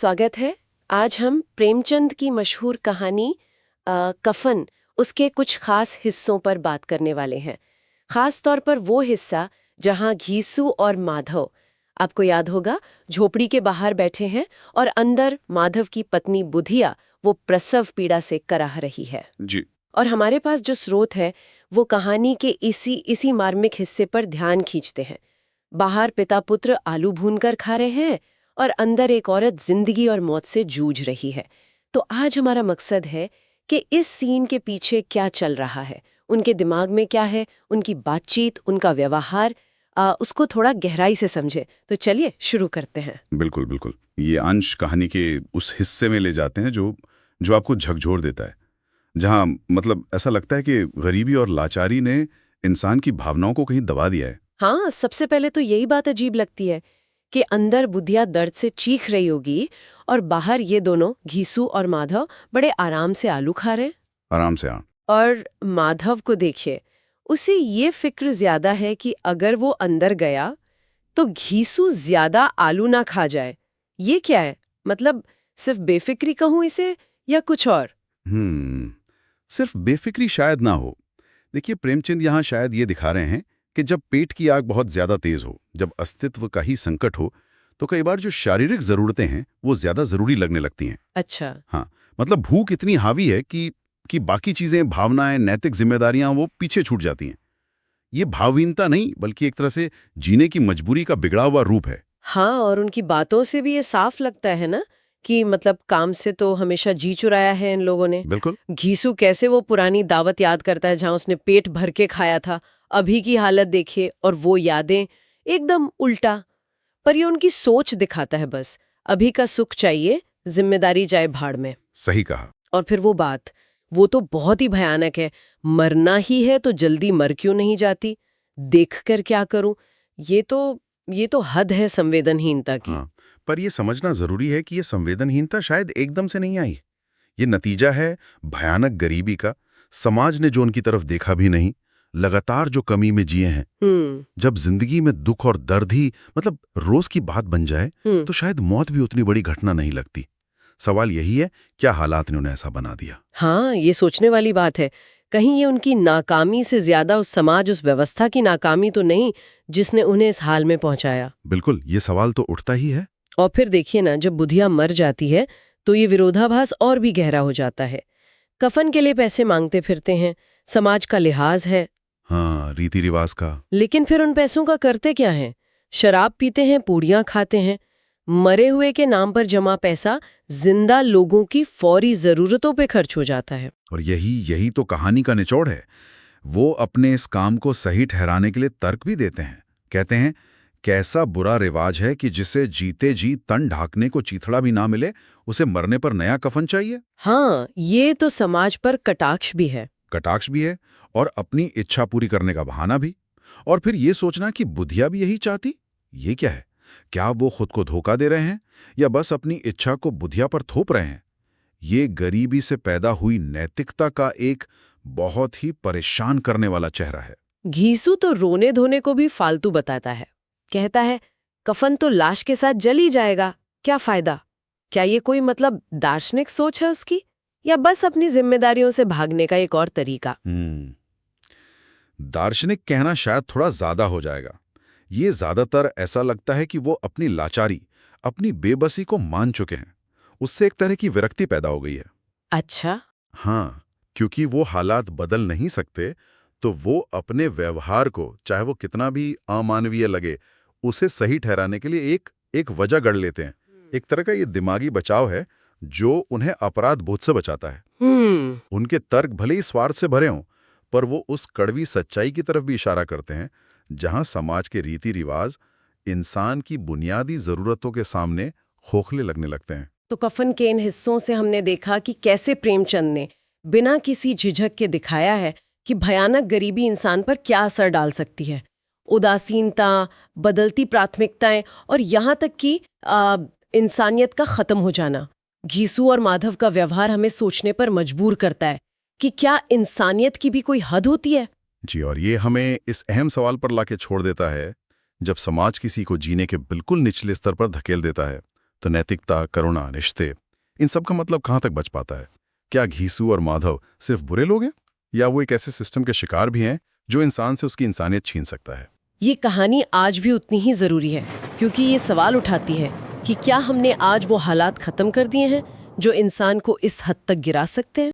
स्वागत है। आज हम प्रेमचंद की मशहूर कहानी कफन उसके कुछ खास हिस्सों पर बात करने वाले हैं। खास तौर पर वो हिस्सा जहां घीसू और माधव, आपको याद होगा, झोपड़ी के बाहर बैठे हैं और अंदर माधव की पत्नी बुधिया वो प्रसव पीड़ा से कराह रही है जी। और हमारे पास जो स्रोत है वो कहानी के इसी मार्मिक हिस्से पर ध्यान खींचते हैं। बाहर पिता पुत्र आलू भूनकर खा रहे हैं और अंदर एक औरत जिंदगी और मौत से जूझ रही है। तो आज हमारा मकसद है कि इस सीन के पीछे क्या चल रहा है, उनके दिमाग में क्या है, उनकी बातचीत, उनका व्यवहार, उसको थोड़ा गहराई से समझे। तो चलिए शुरू करते हैं। बिल्कुल बिल्कुल, ये अंश कहानी के उस हिस्से में ले जाते हैं जो जो आपको झकझोर देता है, जहाँ मतलब ऐसा लगता है कि गरीबी और लाचारी ने इंसान की भावनाओं को कहीं दबा दिया है। हाँ, सबसे पहले तो यही बात अजीब लगती है कि अंदर बुधिया दर्द से चीख रही होगी और बाहर ये दोनों घीसू और माधव बड़े आराम से आलू खा रहे हैं। आराम से, हाँ। और माधव को देखिए, उसे ये फिक्र ज्यादा है कि अगर वो अंदर गया तो घीसू ज्यादा आलू ना खा जाए। ये क्या है? मतलब सिर्फ बेफिक्री कहूं इसे या कुछ और? सिर्फ बेफिक्री शायद ना हो। देखिए, प्रेमचंद यहाँ शायद ये दिखा रहे हैं कि जब पेट की आग बहुत ज्यादा तेज हो, जब अस्तित्व का ही संकट हो, तो कई बार जो शारीरिक जरूरतें हैं वो ज्यादा जरूरी लगने लगती हैं। अच्छा। हाँ, मतलब भूख इतनी हावी है कि बाकी चीजें, भावनाएं, नैतिक जिम्मेदारियां वो पीछे छूट जाती हैं। ये भावहीनता नहीं, बल्कि एक तरह से जीने की मजबूरी का बिगड़ा हुआ रूप है। हाँ, और उनकी बातों से भी ये साफ लगता है ना कि मतलब काम से तो हमेशा जी चुराया है इन लोगों ने। बिल्कुल। घीसू कैसे वो पुरानी दावत याद करता है जहां उसने पेट भर के खाया था। अभी की हालत देखिए और वो यादें, एकदम उल्टा। पर ये उनकी सोच दिखाता है, बस अभी का सुख चाहिए, जिम्मेदारी जाए भाड़ में। सही कहा। और फिर वो बात, वो तो बहुत ही भयानक है। मरना ही है तो जल्दी मर क्यों नहीं जाती? देखकर क्या करूं? ये तो हद है संवेदनहीनता की। हाँ, पर यह समझना जरूरी है कि यह संवेदनहीनता शायद एकदम से नहीं आई। ये नतीजा है भयानक गरीबी का, समाज ने जो उनकी तरफ देखा भी नहीं, लगातार जो कमी में जिए हैं। जब जिंदगी में दुख और दर्द ही मतलब रोज की बात बन जाए, तो शायद मौत भी उतनी बड़ी घटना नहीं लगती। सवाल यही है, क्या हालात ने उन्हें ऐसा बना दिया? हाँ, ये सोचने वाली बात है। कहीं ये उनकी नाकामी से ज्यादा उस समाज, उस व्यवस्था की नाकामी तो नहीं जिसने उन्हें इस हाल में पहुंचाया? बिल्कुल, ये सवाल तो उठता ही है। और फिर देखिए ना, जब बुधिया मर जाती है तो ये विरोधाभास और भी गहरा हो जाता है। कफन के लिए पैसे मांगते फिरते हैं, समाज का लिहाज है। हाँ, रीति रिवाज का। लेकिन फिर उन पैसों का करते क्या है? शराब पीते हैं, पूड़ियां खाते हैं। मरे हुए के नाम पर जमा पैसा जिंदा लोगों की फौरी जरूरतों पे खर्च हो जाता है। और यही तो कहानी का निचोड़ है। वो अपने इस काम को सही ठहराने के लिए तर्क भी देते हैं। कहते हैं, कैसा बुरा रिवाज है कि जिसे जीते जी तन ढाकने को चीथड़ा भी ना मिले, उसे मरने पर नया कफन चाहिए। हाँ, ये तो समाज पर कटाक्ष भी है। कटाक्ष भी है और अपनी इच्छा पूरी करने का बहाना भी। और फिर ये सोचना कि बुधिया भी यही चाहती, ये क्या है? क्या वो खुद को धोखा दे रहे हैं या बस अपनी इच्छा को बुधिया पर थोप रहे हैं? ये गरीबी से पैदा हुई नैतिकता का एक बहुत ही परेशान करने वाला चेहरा है। घीसू तो रोने धोने को भी फालतू बताता है। कहता है, कफन तो लाश के साथ जल ही जाएगा, क्या फायदा? क्या ये कोई मतलब दार्शनिक सोच है उसकी, या बस अपनी जिम्मेदारियों से भागने का एक और तरीका? दार्शनिक कहना शायद थोड़ा ज्यादा हो जाएगा। ये ज्यादातर ऐसा लगता है कि वो अपनी लाचारी, अपनी बेबसी को मान चुके हैं। उससे एक तरह की विरक्ति पैदा हो गई है। अच्छा। हाँ, क्योंकि वो हालात बदल नहीं सकते, तो वो अपने व्यवहार को, चाहे वो कितना भी अमानवीय लगे, उसे सही ठहराने के लिए एक वजह गढ़ लेते हैं। एक तरह का ये दिमागी बचाव है जो उन्हें अपराध बोध से बचाता है। उनके तर्क भले ही स्वार्थ से भरे हों, पर वो उस कड़वी सच्चाई की तरफ भी इशारा करते हैं जहां समाज के रीति रिवाज इंसान की बुनियादी जरूरतों के सामने खोखले लगने लगते हैं। तो कफन के इन हिस्सों से हमने देखा कि कैसे प्रेमचंद ने बिना किसी झिझक के दिखाया है कि भयानक गरीबी इंसान पर क्या असर डाल सकती है। उदासीनता, बदलती प्राथमिकताएं और यहाँ तक कि इंसानियत का खत्म हो जाना। घीसू और माधव का व्यवहार हमें सोचने पर मजबूर करता है कि क्या इंसानियत की भी कोई हद होती है? जी, और ये हमें इस अहम सवाल पर लाके छोड़ देता है, जब समाज किसी को जीने के बिल्कुल निचले स्तर पर धकेल देता है, तो नैतिकता, करुणा, रिश्ते, इन सब का मतलब कहाँ तक बच पाता है? क्या घीसू और माधव सिर्फ बुरे लोग हैं, या वो एक ऐसे सिस्टम के शिकार भी हैं जो इंसान से उसकी इंसानियत छीन सकता है? ये कहानी आज भी उतनी ही जरूरी है, क्योंकि ये सवाल उठाती है कि क्या हमने आज वो हालात खत्म कर दिए हैं जो इंसान को इस हद तक गिरा सकते हैं।